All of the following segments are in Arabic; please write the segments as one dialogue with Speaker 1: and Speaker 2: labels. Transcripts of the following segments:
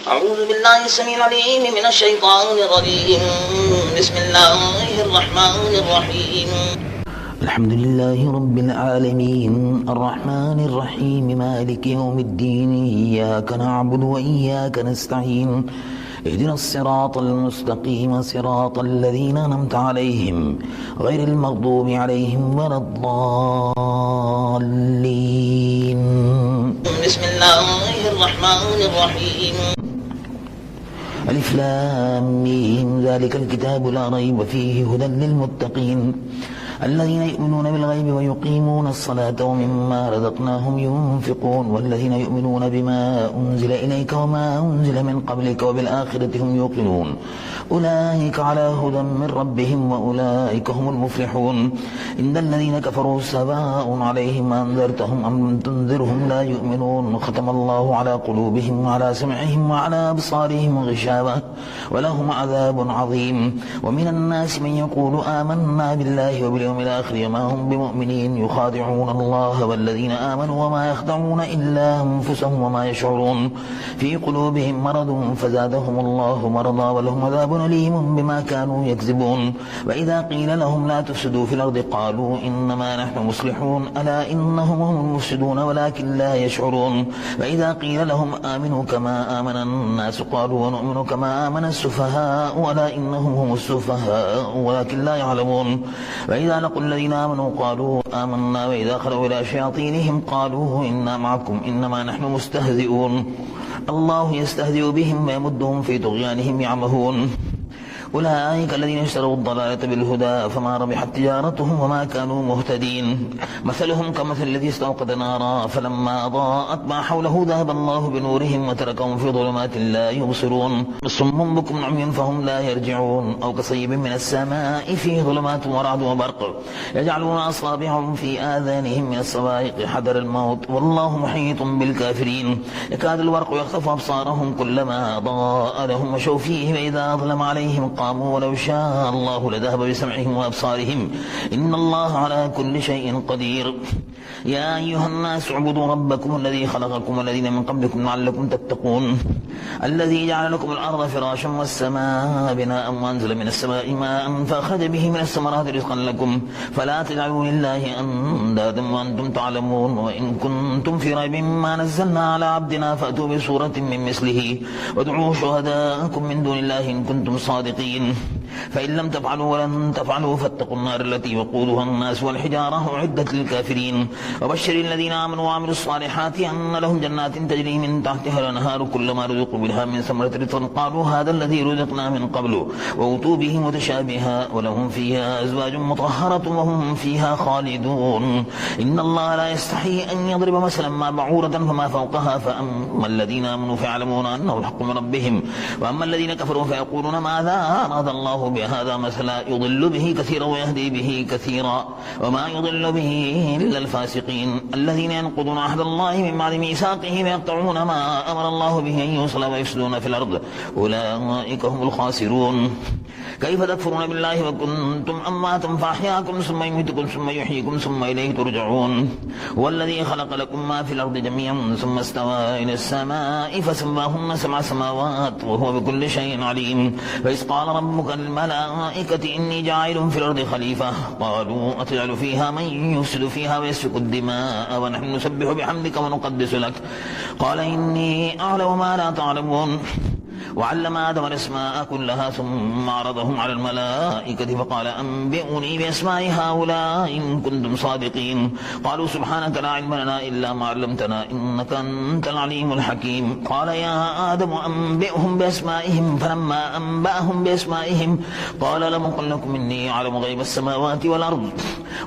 Speaker 1: أعوذ بالله السميع العليم من الشيطان الرجيم. بسم الله الرحمن الرحيم.
Speaker 2: الحمد لله رب العالمين الرحمن الرحيم مالك يوم الدين إياك نعبد وإياك نستعين اهدنا الصراط المستقيم صراط الذين أنعمت عليهم غير المغضوب عليهم ولا الضالين.
Speaker 1: بسم الله الرحمن الرحيم.
Speaker 2: ألف لام ميم ذلك الكتاب لا ريب فيه هدى للمتقين الذين يؤمنون بالغيب ويقيمون الصلاة ومما رزقناهم ينفقون والذين يؤمنون بما أنزل إليك وما أنزل من قبلك وبالآخرة هم يوقنون أولئك على هدى من ربهم وأولئك هم المفلحون. إن الذين كفروا سواء عليهم أنذرتهم أم لم تنذرهم لا يؤمنون ختم الله على قلوبهم وعلى سمعهم وعلى أبصارهم غشاوة ولهم عذاب عظيم. ومن الناس من يقول آمنا بالله وباليوم الآخر وما هم بمؤمنين يخادعون الله والذين آمنوا وما يخدعون إلا أنفسهم وما يشعرون في قلوبهم مرض فزادهم الله مرضا ولهم عذاب أليم بما كانوا يكذبون. وإذا قيل لهم لا تفسدوا في الأرض قالوا إنما نحن مصلحون ألا إنهم هم المفسدون ولكن لا يشعرون. وإذا قيل لهم آمنوا كما آمن الناس قالوا ونؤمن كما آمن السفهاء ألا إنهم هم السفهاء ولكن لا يعلمون. وإذا لقوا الذين آمنوا قالوا آمنا وإذا خلوا إلى شياطينهم قالوا إنا معكم إنما نحن مستهزئون. الله يستهزئ بهم ويمدهم في طغيانهم يعمهون. أولئك الذين اشتروا الضلالة بالهدى فما ربحت تجارتهم وما كانوا مهتدين. مثلهم كمثل الذي استوقد نارا فلما أضاءت ما حوله ذهب الله بنورهم وتركهم في ظلمات لا يبصرون صم بكم عمي فهم لا يرجعون. أو كصيب من السماء فيه ظلمات ورعد وبرق يجعلون أصابعهم في آذانهم من الصواعق حذر الموت والله محيط بالكافرين. يكاد البرق يخطف أبصارهم كلما أضاء لهم مشوا فيه وإذا أظلم عليهم قاموا ولو شاء الله لذهب بسمعهم وأبصارهم إن الله على كل شيء قدير. يا أيها الناس اعبدوا ربكم الذي خلقكم والذين من قبلكم لعلكم تتقون الذي جعل لكم الأرض فراشا والسماء بناء وأنزل من السماء ماء فأخرج به من الثمرات رزقا لكم فلا تجعلوا لله أندادا وأنتم تعلمون. وإن كنتم في ريب مما نزلنا على عبدنا فأتوا بسورة من مثله وادعوا شهداءكم من دون الله إن كنتم صادقين فإن لم تفعلوا ولن تفعلوا فاتقوا النار التي وقودها الناس والحجارة أعدت للكافرين. وبشر الذين آمنوا وعملوا الصالحات أن لهم جنات تجري من تحتها الأنهار كلما رزقوا منها من ثمرة رزقا قالوا هذا الذي رزقنا من قبل وأوتوا به متشابها ولهم فيها أزواج مطهرة وهم فيها خالدون. إن الله لا يستحي أن يضرب مثلا ما بعورة فما فوقها فأما الذين آمنوا فيعلمون أنه الحق من ربهم وأما الذين كفروا فيقولون ماذا أراد الله بهذا مثلا يضل به كثيرا ويهدي به كثيرا وما يضل به إلا الفاسقين الذين ينقضون عهد الله من بعد ميثاقه ويقطعون ما أمر الله به أن يوصل ويفسدون في الأرض أولئك هم الخاسرون. كيف تكفرون بالله وكنتم أمواتا فأحياكم ثم يميتكم ثم يحييكم ثم إليه ترجعون. هو الذي خلق لكم ما في الأرض جميعا ثم استوى إلى السماء فسواهن 7 سماوات وهو بكل شيء عليم. فإذ قال ربك للملائكة إني جاعل في الأرض خليفة قالوا أتجعل فيها من يفسد فيها ويسفك الدماء ونحن نسبح بحمدك ونقدس لك قال إني أعلم ما لا تعلمون. وعلم آدم الأسماء كلها ثم عرضهم على الملائكة فقال أنبئوني بأسماء هؤلاء إن كنتم صادقين قالوا سبحانك لا علم لنا إلا ما علمتنا إنك أنت العليم الحكيم. قال يا آدم أنبئهم بأسمائهم فلما أنبأهم بأسمائهم قال لم أقل لكم إني أعلم غيب السماوات والأرض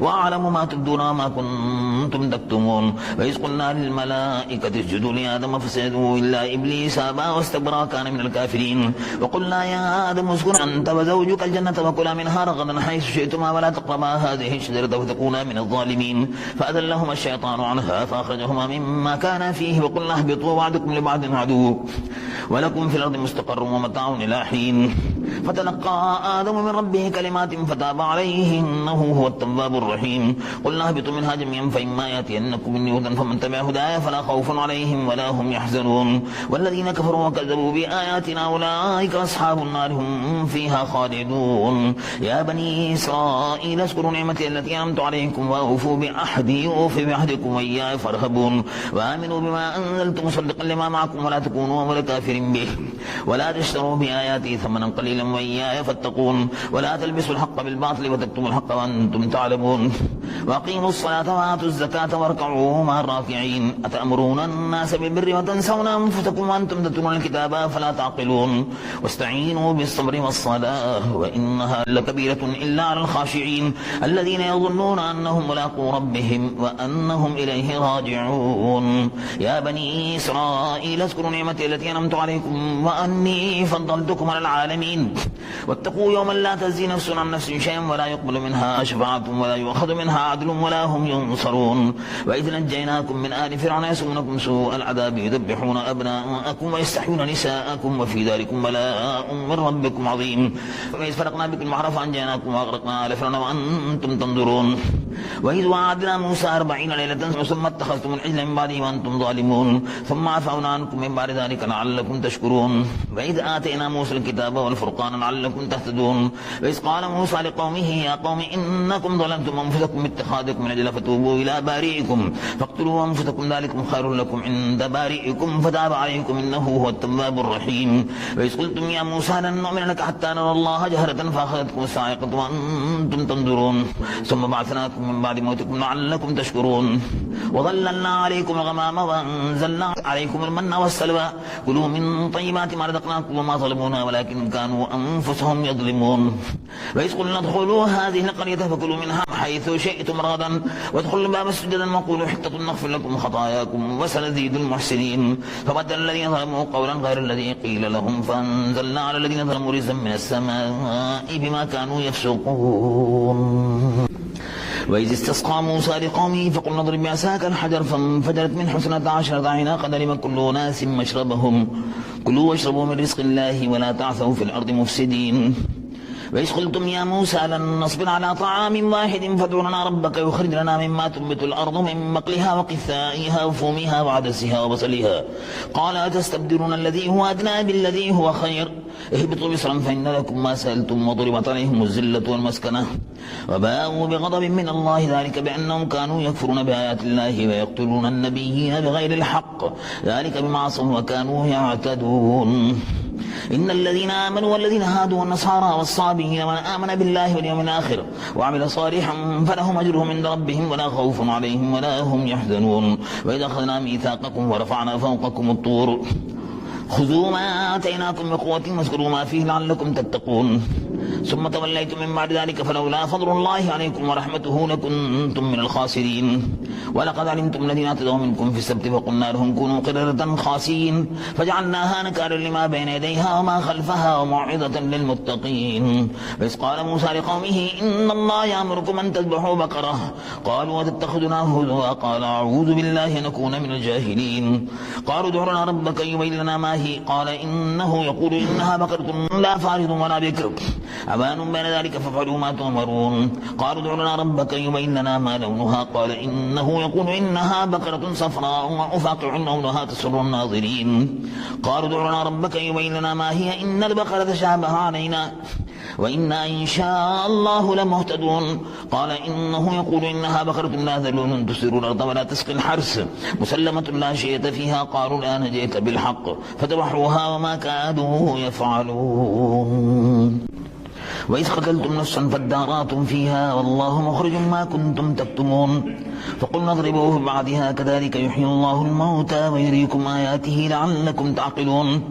Speaker 2: وأعلم ما تبدون وما كنتم تكتمون. وإذ قلنا للملائكة اسجدوا لآدم فسجدوا إلا إبليس أبى واستكبر كان من الكافرين الكافرين. وقلنا يا آدم اسكن أنت وزوجك الجنة وكلا منها رغدا حيث شئتما ولا تقربا هذه الشجرة فتكونا من الظالمين. فأذلهما الشيطان عنها فأخرجهما مما كانا فيه وقلنا اهبطوا بعضكم لبعض عدو ولكم في الأرض مستقر ومتاع إلى حين. فتلقى آدم من ربه كلمات فتاب عليه إنه هو التواب الرحيم. قلنا اهبطوا منها جميعا فإما يأتينكم مني هدى فمن تبع هداي فلا خوف عليهم ولا هم يحزنون. والذين كفروا وكذبوا بآياتنا أولئك أصحاب النار هم فيها خالدون. يا بني إسرائيل اذكروا نعمتي التي أنعمت عليكم وأوفوا بعهدي أوف بعهدكم وإياي فارهبون. وآمنوا بما أنزلت مصدقا لما معكم ولا تكونوا أول كافر به ولا تشتروا بآياتي ثمنا قليلا وإياي فاتقون. ولا تلبسوا الحق بالباطل وتكتموا الحق وأنتم تعلمون. وأقيموا الصلاة وآتوا الزكاة واركعوا مع الراكعين. أتأمرون الناس بالبر وتنسون أنفسكم وأنتم تتلون الكتاب فلا تعقلون. واستعينوا بالصبر والصلاة وإنها لكبيرة إلا على الخاشعين الذين يظنون أنهم ملاقو ربهم وأنهم إليه راجعون. يا بني إسرائيل اذكروا نعمتي التي أنعمت عليكم وأني فضلتكم على العالمين. واتقوا يوما لا تجزي نفس عن نفس شيئا ولا يقبل منها شفاعة ولا يؤخذ منها عدل ولا هم ينصرون. وإذ نجيناكم من آل فرعون يسومونكم سوء العذاب يذبحون أبناءكم ويستحيون نساءكم وفي ذلكم بلاء من ربكم عظيم. وإذ فرقنا بكم البحر فأنجيناكم وأغرقنا آل فرعون وأنتم تنظرون. وإذ وعدنا موسى 40 ليلة ثم اتخذتم العجل من بعده وأنتم ظالمون ثم عفونا عنكم من بعد ذلك لعلكم تشكرون. وإذ آتينا موسى الكتاب والفرقان لعلكم تهتدون. وإذ قال موسى لقومه يا قوم إنكم ظلمتم أنفسكم باتخاذكم العجل فتوبوا إلى بارئكم فاقتلوا أنفسكم ذلكم خير لكم عند بارئكم فتاب عليكم إنه هو التواب الرحيم. وإذ قلتم يا موسى لن نؤمن لك حتى نرى الله جهرة فأخذتكم الصاعقة وأنتم تنظرون ثم بعثناكم من بعد موتكم لعلكم تشكرون. وظللنا عليكم الغمام وأنزلنا عليكم المن والسلوى كلوا من طيبات ما رزقناكم وما ظلمونا ولكن كانوا أنفسهم يظلمون. وإذ قلنا ادخلوا هذه القرية فكلوا منها حيث شئتم رغدا وادخلوا الباب سجدا وقولوا حطة نغفر لكم خطاياكم وسنزيد المحسنين. فبدل الذين ظلموا قولا غير الذي قيل لهم فأنزلنا على الذين ظلموا رجزا من السماء بما كانوا يفسقون. وإذ استسقى موسى لقومه فقلنا اضرب بعصاك الحجر فانفجرت من 12 عينا قد علم كل أناس مشربهم كلوا واشربوا من رزق الله ولا تعثوا في الأرض مفسدين. وإذ قلتم يا موسى لن نصبر على طعام واحد فادع لنا ربك يخرج لنا مما تنبت الأرض من بقلها وقثائها وفومها وعدسها وبصلها قال أتستبدلون الذي هو أدنى بالذي هو خير اهبطوا مصرا فإن لكم ما سألتم وضربت عليهم الذلة والمسكنة وباءوا بغضب من الله ذلك بأنهم كانوا يكفرون بآيات الله ويقتلون النبيين بغير الحق ذلك بما عصوا وكانوا يعتدون. إن الذين آمنوا والذين هادوا والنصارى والصابئين ومن آمن بالله واليوم الآخر وعمل صالحا فلهم أجرهم عند ربهم ولا خوف عليهم ولا هم يحزنون. وإذا أخذنا ميثاقكم ورفعنا فوقكم الطور خذوا ما آتيناكم بقوة واذكروا ما فيه لعلكم تتقون. ثم توليتم من بعد ذلك فلولا فضل الله عليكم ورحمته لكنتم من الخاسرين. ولقد علمتم الذين اعتدوا منكم في السبت فقلنا لهم كونوا قردة خاسئين فجعلناها نكالا لما بين يديها وما خلفها وموعظة للمتقين. وإذ قال موسى لقومه إن الله يأمركم أن تذبحوا بقرة قالوا وتتخذنا هزوا قال أعوذ بالله أن نكون من الجاهلين. قالوا ادع لنا ربك يبين لنا ما هي قال إنه يقول إنها بقرة لا فارض ولا بكر عوان بين ذلك فافعلوا ما تؤمرون. قالوا ادع لنا ربك يبين لنا ما لونها قال إنه يقول إنها بقرة صفراء فاقع لونها تسر الناظرين. قالوا ادع لنا ربك يبين لنا ما هي إن البقرة تشابه علينا وإنا إن شاء الله لمهتدون. قال إنه يقول إنها بقرة لا ذلول تثير الأرض ولا تسقي الحرث مسلمة لا شية فيها قالوا الآن جئت بالحق فذبحوها وما كادوا يفعلون. وإذ قتلتم نفسا فادارأتم فيها والله مخرج ما كنتم تكتمون فقلنا اضربوه ببعضها كذلك يحيي الله الموتى ويريكم آياته لعلكم تعقلون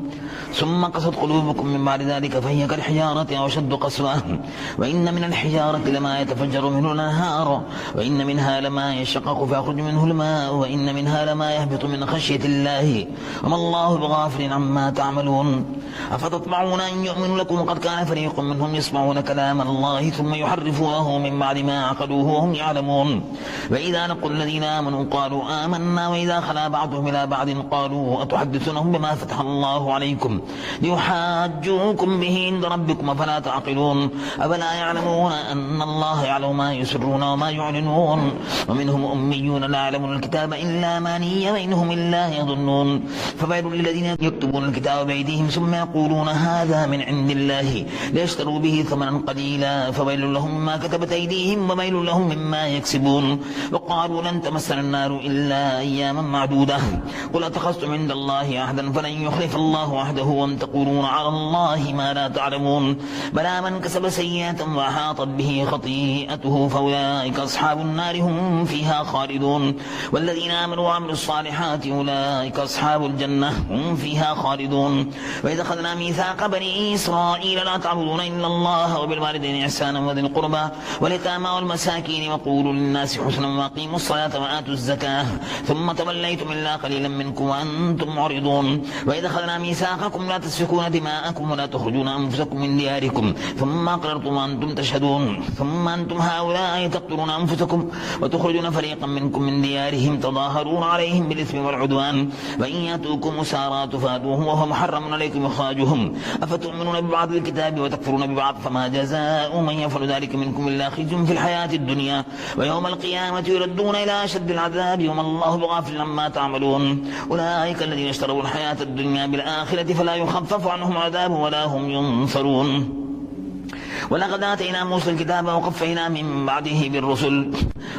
Speaker 2: ثم قست قلوبكم من بعد ذلك فهي كالحجارة أو أشد قسوة وإن من الحجارة لما يتفجر منه الأنهار وإن منها لما يشقق فيخرج منه الماء وإن منها لما يهبط من خشية الله وما الله بغافل عما تعملون أفتطمعون أن يؤمنوا لكم وقد كان فريق منهم يسمعون كلام الله ثم يحرفونه من بعد ما عقلوه وهم يعلمون وإذا لقوا الذين آمنوا قالوا آمنا وإذا خلا بعضهم إلى بعض قالوا أتحدثونهم بما فتح الله عليكم ليحاجوكم به عند ربكم فلا تعقلون أفلا يعلمون أن الله يعلم ما يسرون وما يعلنون ومنهم أميون لا يعلمون الكتاب إلا أماني وإنهم إلا يظنون فويل للذين يكتبون الكتاب بأيديهم ثم يقولون هذا من عند الله ليشتروا به ثمنا قليلا فويل لهم مما كتبت أيديهم وويل لهم مما يكسبون وقالوا لن تمسنا النار إلا أياما معدودة قل أتخذتم عند الله عهدا فلن يخلف الله عهده وأم تقولون على الله ما لا تعلمون بلى من كسب سيئة وأحاطت به خطيئته فأولئك أصحاب النار هم فيها خالدون والذين آمنوا وعملوا الصالحات أولئك أصحاب الجنة هم فيها خالدون وإذا أخذنا ميثاق بني إسرائيل لا تعبدون إلا الله وبالوالدين إحسانا وذي القربى واليتامى والمساكين وقولوا للناس حسنا وأقيموا الصلاة وآتوا الزكاة ثم توليتم إلا قليلا منكم وأنتم معرضون وإذا أخذنا ميثاقكم لا تسفكون دماءكم ولا تخرجون أنفسكم من دياركم ثم أقررتم وأنتم تشهدون ثم أنتم هؤلاء تقتلون أنفسكم وتخرجون فريقا منكم من ديارهم تظاهرون عليهم بالإثم والعدوان وإن يأتوكم أسارى تفادوهم وهو محرم عليكم إخراجهم أفتؤمنون ببعض الكتاب وتكفرون ببعض فما جزاء من يفعل ذلك منكم إلا خزي في الحياة الدنيا ويوم القيامة يردون إلى أشد العذاب وما الله بغافل عما تعملون أولئك الذين اشتروا الحياة الدنيا بالآخرة فلا يخفف عنهم عذاب ولا هم ينصرون ولقد آتينا موسى الكتاب وقفينا من بعده بالرسل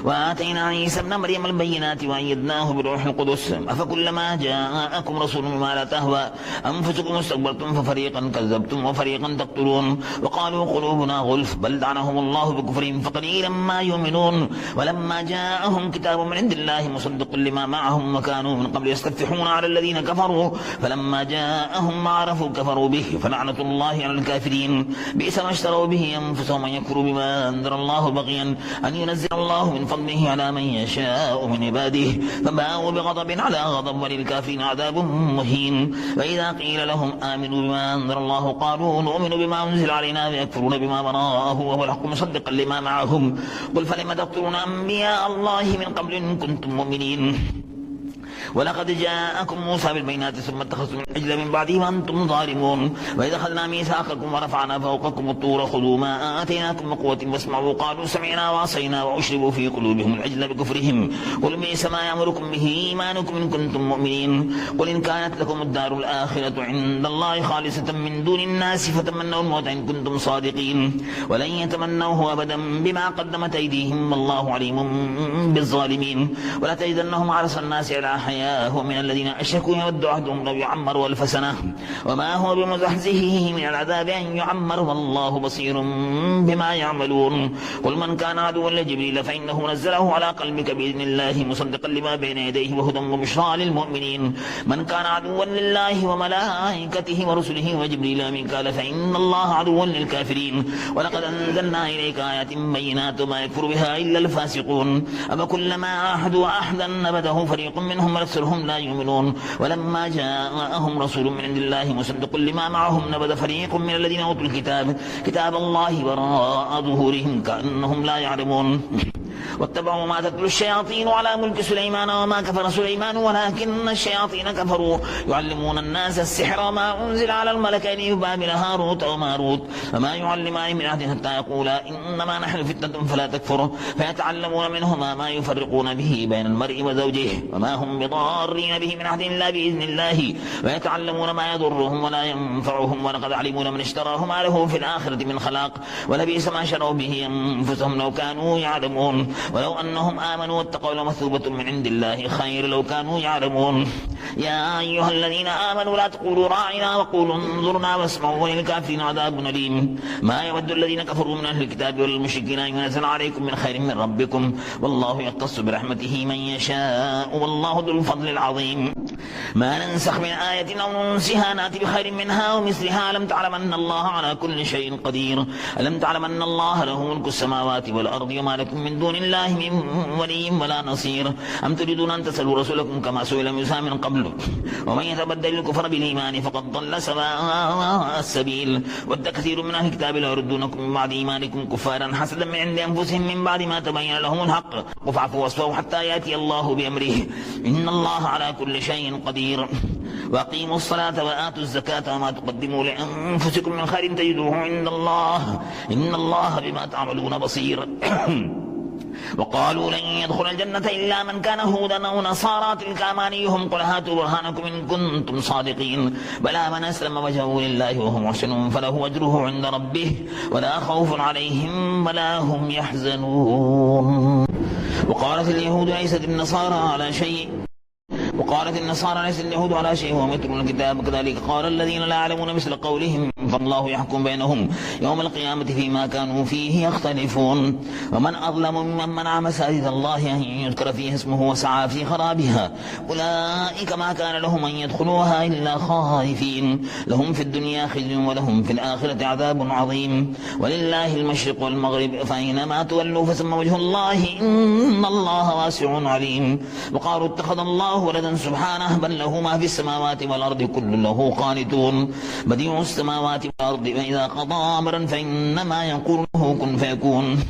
Speaker 2: وآتينا عيسى ابن مريم البينات وأيدناه بروح القدس أفكلما جاءكم رسول بما لا تهوى أنفسكم استكبرتم ففريقا كذبتم وفريقا تقتلون وقالوا قلوبنا غلف بل لعنهم الله بكفرهم فقليلا ما يؤمنون ولما جاءهم كتاب من عند الله مصدق لما معهم وكانوا من قبل يستفتحون على الذين كفروا فلما جاءهم ما عرفوا كفروا به فلعنة الله على الكافرين بئس ما اشتروا به أنفسهم أن يكفروا بما أنزل الله بغيا أن ينزل الله من فضله على من يشاء من عباده فباءوا بغضب على غضب وللكافرين عذاب مهين وإذا قيل لهم آمنوا بما أنزل الله قالوا نؤمن بما أنزل علينا ويكفرون بما وراءه وهو الحق مصدقا لما معهم قل فلم تقتلون أنبياء الله من قبل إن كنتم مؤمنين ولقد جاءكم موسى بالبينات ثم اتخذتم العجل من بعده وأنتم ظالمون وإذا أخذنا ميثاقكم ورفعنا فوقكم الطور خذوا ما آتيناكم بقوة واسمعوا قالوا سمعنا وعصينا وأشربوا في قلوبهم العجل بكفرهم قل بئس ما يأمركم به إيمانكم إن كنتم مؤمنين قل إن كانت لكم الدار الآخرة عند الله خالصة من دون الناس فتمنوا الموت إن كنتم صادقين ولن يتمنوه أبدا بما قدمت أيديهم والله عليم بالظالمين ولا تجدنهم أحرص الناس على حياة ومن الذين أشركوا يود أحدهم لو يعمر ألف سنة وما هو بمزحزحه من العذاب أن يعمر والله بصير بما يعملون قل من كان عدوا لجبريل فإنه نزله على قلبك بإذن الله مصدقا لما بين يديه وهدى وبشرى للمؤمنين من كان عدوا لله وملائكته ورسله وجبريل وميكال فإن الله عدو للكافرين ولقد أنزلنا إليك آيات بينات وما يكفر بها إلا الفاسقون أفكلما عاهدوا عهدا نبذه فريق منهم ورسلهم لا يؤمنون ولما جاءهم رسول من عند الله مصدق لما معهم نبذ فريق من الذين أوتوا الكتاب كتاب الله وراء ظهورهم كأنهم لا يعلمون واتبعوا ما تتلو الشياطين على ملك سليمان وما كفر سليمان ولكن الشياطين كفروا يعلمون الناس السحر وما أنزل على الملكين ببابل هاروت وماروت وما يعلمان من أحد حتى يقولا إنما نحن فتنة فلا تكفر فيتعلمون منهما ما يفرقون به بين المرء وزوجه وما هم بضارين به من أحد إلا بإذن الله ويتعلمون ما يضرهم ولا ينفعهم ولقد علموا من اشتراه ما له في الآخرة من خلاق ولبئس ما شروا به أنفسهم لو كانوا يعلمون ولو أنهم آمنوا واتقوا لمثوبة من عند الله خير لو كانوا يعلمون. يا أيها الذين آمنوا لا تقولوا راعنا وقولوا انظرنا واسمعوا وللكافرين عذاب أليم. ما يود الذين كفروا من أهل الكتاب والمشركين أن ينزل عليكم من خير من ربكم والله يختص برحمته من يشاء والله ذو الفضل العظيم. ما ننسخ من آية أو ننسها نأتي بخير منها ومثلها. ألم تعلم أن الله على كل شيء قدير. ألم تعلم أن الله له ملك السماوات والأرض وما لكم من دون الله من ولي ولا نصير. أم تريدون أن تسألوا رسولكم كما سئل موسى من قبل ومن يتبدل الكفر بالإيمان فقد ضل سواء السبيل. ود كثير من أهل الكتاب لا يردونكم من بعد إيمانكم كفارا حسدا من عند أنفسهم من بعد ما تبين لهم الحق فاعفوا واصفحوا حتى يأتي الله بأمره إن الله على كل شيء قدير. وأقيموا الصلاة وآتوا الزكاة وما تقدموا لأنفسكم من خير تجدوه عند الله إن الله بما تعملون بصير. وقالوا لن يدخل الجنة إلا من كان هودا أو نصارى تلك أمانيهم قل هاتوا برهانكم إن كنتم صادقين. بلى من أسلم وجهه لله وهو محسن فله أجره عند ربه ولا خوف عليهم ولا هم يحزنون. وقالت اليهود ليست النصارى على شيء ليس اليهود على شيء وهم يتلون الكتاب كذلك قال الذين لا يعلمون مثل قولهم فالله يحكم بينهم يوم القيامة فيما كانوا فيه يختلفون. ومن أظلم ممن منع مساجد الله أن يذكر فيها اسمه وسعى في خرابها أولئك ما كان لهم أن يدخلوها إلا خائفين لهم في الدنيا خزي ولهم في الآخرة عذاب عظيم. ولله المشرق والمغرب فأينما تولوا فثم وجه الله إن الله واسع عليم. وقالوا اتخذ الله ولدا سبحانه بل له ما في السماوات والأرض كل له قانتون بديع السماوات والأرض فإذا قضى أمرا فإنما يقول له كن فيكون.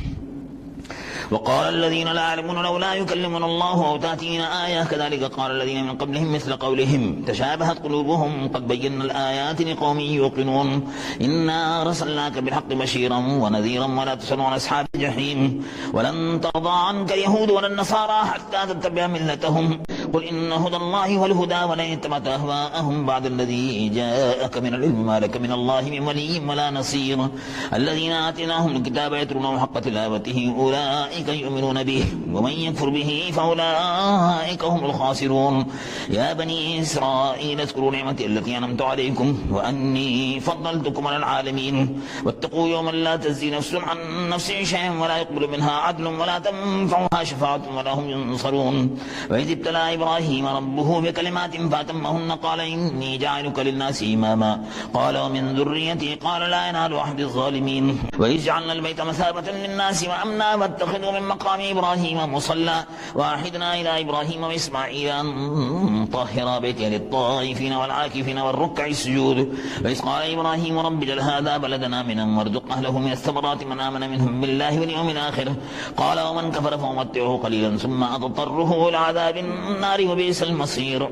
Speaker 2: وقال الذين لا يعلمون لولا يكلمنا الله أو تأتينا آية كذلك قال الذين من قبلهم مثل قولهم تشابهت قلوبهم قد بينا الآيات لقوم يوقنون. إنا أرسلناك بالحق بشيرا ونذيرا ولا تسأل عن أصحاب الجحيم. ولن ترضى عنك اليهود ولا النصارى حتى تتبع ملتهم قل إن هدى الله هو الهدى ولن اتبعت أهواءهم بعد الذي جاءك من العلم ما لك من الله من ولي ولا نصير. الذين آتيناهم الكتاب يتلونه حق تلاوته أولئك يؤمنون به ومن يكفر به فأولئك هم الخاسرون. يا بني إسرائيل اذكروا نعمتي التي أنعمت عليكم وأني فضلتكم على العالمين. واتقوا يوما لا تجزي نفس عن نفس شيئا ولا يقبل منها عدل ولا تنفعها شفاعة ولا هم ينصرون. وإذ ابتلى إبراهيم ربه بكلمات فأتمهن قال إني جاعلك للناس إماما قال ومن ذريتي قال لا ينال أحد الظالمين. وإذ جعلنا البيت مثابة للناس وأمنا واتخذوا من مقام إبراهيم مصلى وأعهدنا إلى إبراهيم وإسماعيل أن طهر بيتي للطائفين والعاكفين والركع السجود. وإذ قال إبراهيم رب اجعل هذا بلدنا آمنا وارزق أهله من الثمرات من آمن منهم بالله واليوم الآخر قال ومن كفر فأمتعه قليلا ثم أضطره إلى عذاب النار وبئس المصير.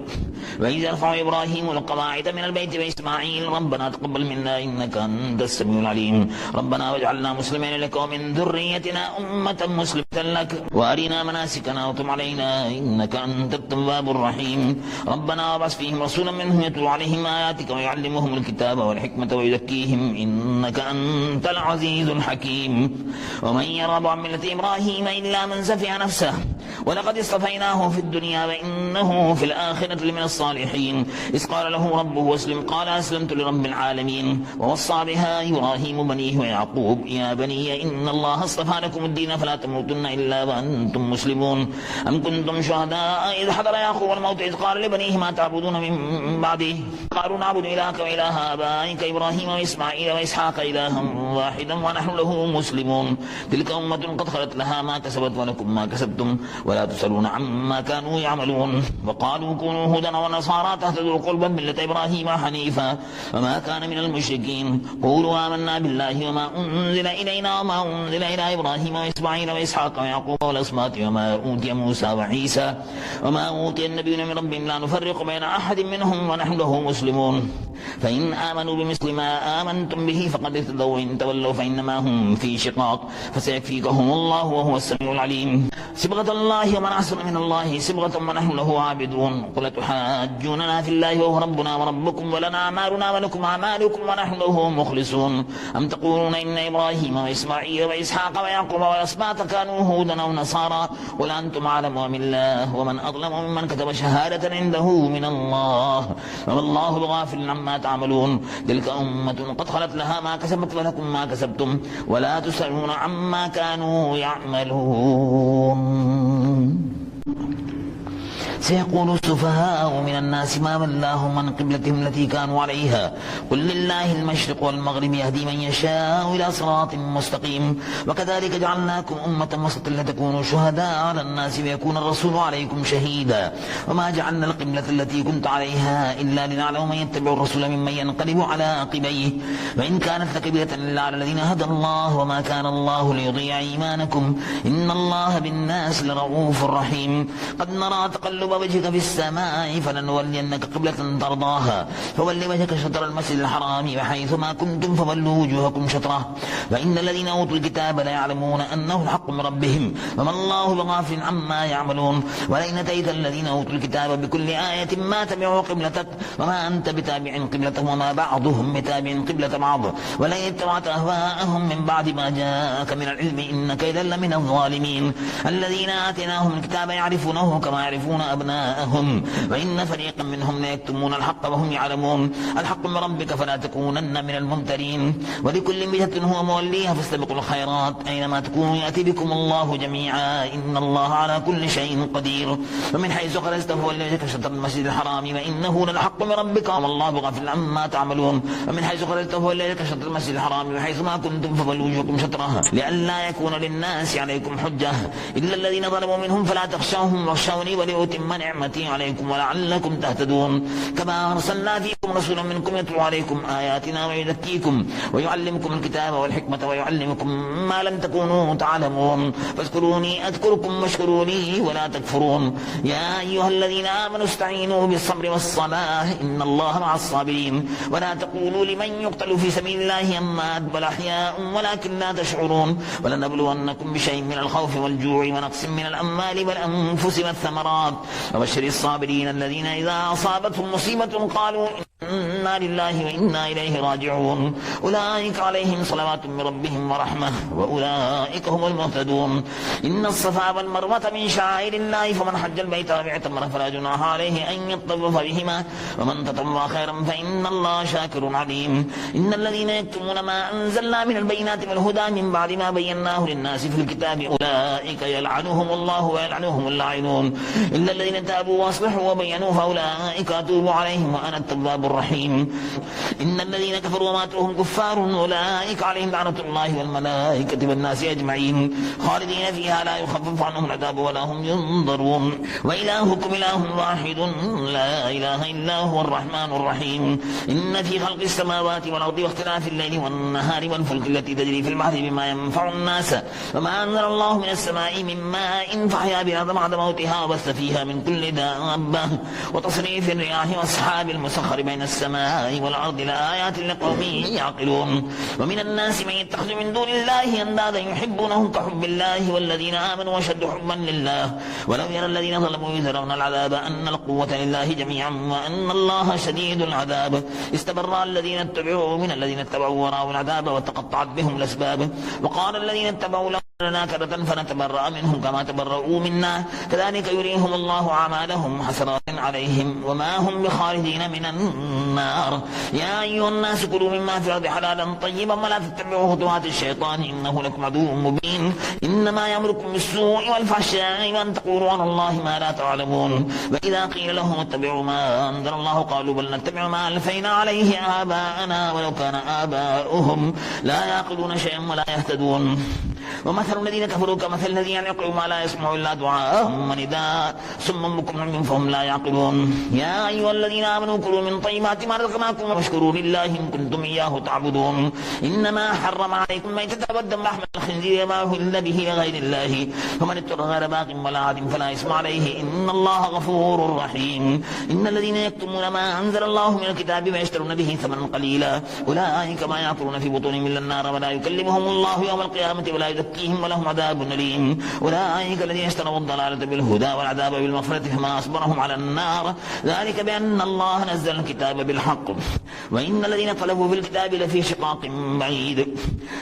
Speaker 2: وإذ يرفع إبراهيم القواعد من البيت وإسماعيل ربنا تقبل منا إنك أنت السميع العليم ربنا واجعلنا مسلمين لك ومن ذريتنا أمة مسلمة لك وأرنا مناسكنا وتب علينا إنك أنت التواب الرحيم. ربنا وابعث فيهم رسولا منهم يتلو عليهم آياتك ويعلمهم الكتاب والحكمة ويزكيهم إنك أنت العزيز الحكيم. ومن يرغب عن ملة إبراهيم إلا من سفه نفسه ولقد اصطفيناه في الدنيا وإنه في الآخرة لمن الصالحين. إذ قال له ربه واسلم قال أسلمت لرب العالمين. ووصى بها إبراهيم بنيه ويعقوب يا بني إن الله اصطفى لكم الدين فلا تموتن إلا وأنتم مسلمون. أم كنتم شهداء إذ حضر يعقوب الموت إذ قال لبنيه ما تعبدون من بعده قالوا نعبد إلهك وإله آبائك إبراهيم وإسماعيل وإسحاق إلها واحدا ونحن له مسلمون. تلك أمة قد خلت لها ما كسبت ولكم ما كسبتم ولا تسألون عما كانوا يعملون. وقالوا كونوا هودا ونصارى تهتدوا قل ملة إبراهيم حنيفا وما كان من المشركين. قولوا آمنا بالله وما أنزل إلينا وما أنزل إلى إبراهيم وإسماعيل وإسحاق ويعقوب والأسباط وما أوتي موسى وعيسى وما أوتي النبيون من ربهم لا نفرق بين أحد منهم ونحن له مسلمون. فإن آمنوا بمثل ما آمنتم به فقد اهتدوا وإن تولوا فإنما هم في شقاق فسيكفيكهم الله وهو السميع العليم. صبغة الله ومن أحسن من الله صبغة ونحن له عابدون. قل تحاجوننا في الله وهو ربنا وربكم ولنا أعمالنا ولكم أعمالكم ونحن له مخلصون. أم تقولون إن إبراهيم وإسماعيل وإسحاق ويعقوب والأسباط كانوا هودا أو نصارى قل أنتم أعلم أم الله ومن أظلم ممن كتب شهادة عنده من الله وما الله بغافل عما تعملون. تلك أمة قد خلت لها ما كسبت ولكم ما كسبتم ولا تسألون عما كانوا يعملون. سيقول السفهاء من الناس ما ولاهم عن قبلتهم التي كانوا عليها قل لله المشرق والمغرب يهدي من يشاء إلى صراط مستقيم. وكذلك جعلناكم أمة وسطا لتكونوا شهداء على الناس ويكون الرسول عليكم شهيدا. وما جعلنا القبلة التي كنت عليها إلا لنعلم من يتبع الرسول ممن ينقلب على عقبيه وإن كانت لكبيرة إلا على الذين هدى الله وما كان الله ليضيع إيمانكم إن الله بالناس لرؤوف رحيم. قد نرى تقلب وجهك في السماء فلنولينك قبلة ترضاها فول وجهك شطر المسجد الحرام وحيث ما كنتم فولوا وجوهكم شطره وإن الذين أوتوا الكتاب ليعلمون أنه الحق من ربهم وما الله بغافل عما يعملون. ولئن أتيت الذين أوتوا الكتاب بكل آية ما تبعوا قبلتك وما أنت بتابع قبلتهم وما بعضهم بتابع قبلة بعض ولئن اتبعت أهواءهم من بعد ما جاءك من العلم إنك إذا لمن الظالمين. الذين آتيناهم الكتاب يعرفونه كما يعرفون أبناءهم وإن فريقا منهم ليكتمون الحق وهم يعلمون. الحق من ربك فلا تكونن من الممترين. ولكل وجهة هو موليها فاستبقوا الخيرات أينما تكونوا يأتي بكم الله جميعا إن الله على كل شيء قدير. ومن حيث خرجت فول وجهك شطر المسجد الحرام وإنه للحق من ربك وما الله بغافل عما تعملون. ومن حيث خرجت فول وجهك شطر المسجد الحرام وحيث ما كنتم فولوا وجوهكم شطره لئلا يكون للناس عليكم حجة إلا الذين ظلموا منهم فلا تخشوهم واخشوني ولأتم نعمتي عليكم ولعلكم تهتدون. كما أرسلنا فيكم رسولا منكم يتلو عليكم آياتنا ويزكيكم ويعلمكم الكتاب والحكمة ويعلمكم ما لم تكونوا تعلمون فاذكروني أذكركم واشكروا لي ولا تكفرون. يا أيها الذين آمنوا استعينوا بالصبر والصلاة إن الله مع الصابرين. ولا تقولوا لمن يقتل في سبيل الله أموات بل أحياء ولكن لا تشعرون. ولنبلونكم بشيء من الخوف والجوع ونقص من الأموال والأنفس والثمرات وبشر الصابرين الذين إذا أصابتهم مصيبة قالوا إنا لله وإنا إليه راجعون. أولئك عليهم صلوات من ربهم ورحمة وأولئك هم المهتدون. إن الصفا والمروة من شعائر الله فمن حج البيت واعتمر فلا جناح عليه أن يطوف بهما ومن تطوع خيرا فإن الله شاكر عليم. إن الذين يكتمون ما أنزلنا من البينات والهدى من بعد ما بيناه للناس في الكتاب أولئك يلعنهم الله ويلعنهم اللاعنون إلا الذين تابوا واصلحوا وبينوا فأولئك أتوب عليهم وأنا التواب الرحيم. إن الذين كفروا وماتوا هم كفار أولئك عليهم لعنة الله والملائكة والناس أجمعين خالدين فيها لا يخفف عنهم العذاب ولا هم ينظرون. وإلهكم إله واحد لا إله إلا هو الرحمن الرحيم. إن في خلق السماوات والأرض واختلاف الليل والنهار والفلك التي تجري في البحر بما ينفع الناس وما أنزل الله من السماء من ماء فأحيا بالأرض بعد موتها وبث فيها من كل دابة وتصريف الرياح والسحاب المسخر بين السماء والأرض لآيات لقوم يعقلون. ومن الناس من يتخذ من دون الله أندادا يحبونهم كحب الله والذين آمنوا أشد حبا لله ولو يرى الذين ظلموا يذرون العذاب أن القوة لله جميعا وأن الله شديد العذاب. استبرأ الذين اتبعوا من الذين اتبعوا ورأوا العذاب وتقطعت بهم الأسباب. وقال الذين اتبعوا لنا كرة فنتبرأ منهم كما تبرؤوا منا كذلك يريهم الله أعمالهم حسرات عليهم وما هم بخالدين من النار. يا أيها الناس كلوا مما في الأرض حلالا طيبا ولا تتبعوا خطوات الشيطان إنه لكم عدو مبين. إنما يأمركم بالسوء والفحشاء وأن تقولوا على الله ما لا تعلمون. وإذا قيل لهم اتبعوا ما أنزل الله قالوا بل نتبع ما ألفينا عليه آباءنا ولو كان آباؤهم لا يعقلون شيئا ولا يهتدون. ومثل الذين كفروا كمثل الذين يقول ما لا يسمع إلا دعاء ونداء صم بكم عمي فهم لا يعقلون يا أيها الذين آمنوا كلوا من طيبات ما رزقناكم واشكروا لله إن كنتم إياه تعبدون إنما حرم عليكم ميتة والدم لحم الخنزير ما أهل به لغير الله فمن اضطر غير باغ ولا عاد فلا إثم عليه إن الله غفور رحيم إن الذين يكتمون ما أنزل الله من الكتاب ويشترون به ثمنا قليلا أولئك ما يأكلون في بطونهم إلا النار ولا يكلمهم الله يوم القيامة ولا يزكيهم ولهم عذاب أليم أولئك الذين اشتروا الضلالة بالهدى والعذاب بالمغفرة فما أصبرهم على النار ذلك بأن الله نزل الكتاب بالحق وإن الذين طلبوا في الكتاب لفي شقاق بعيد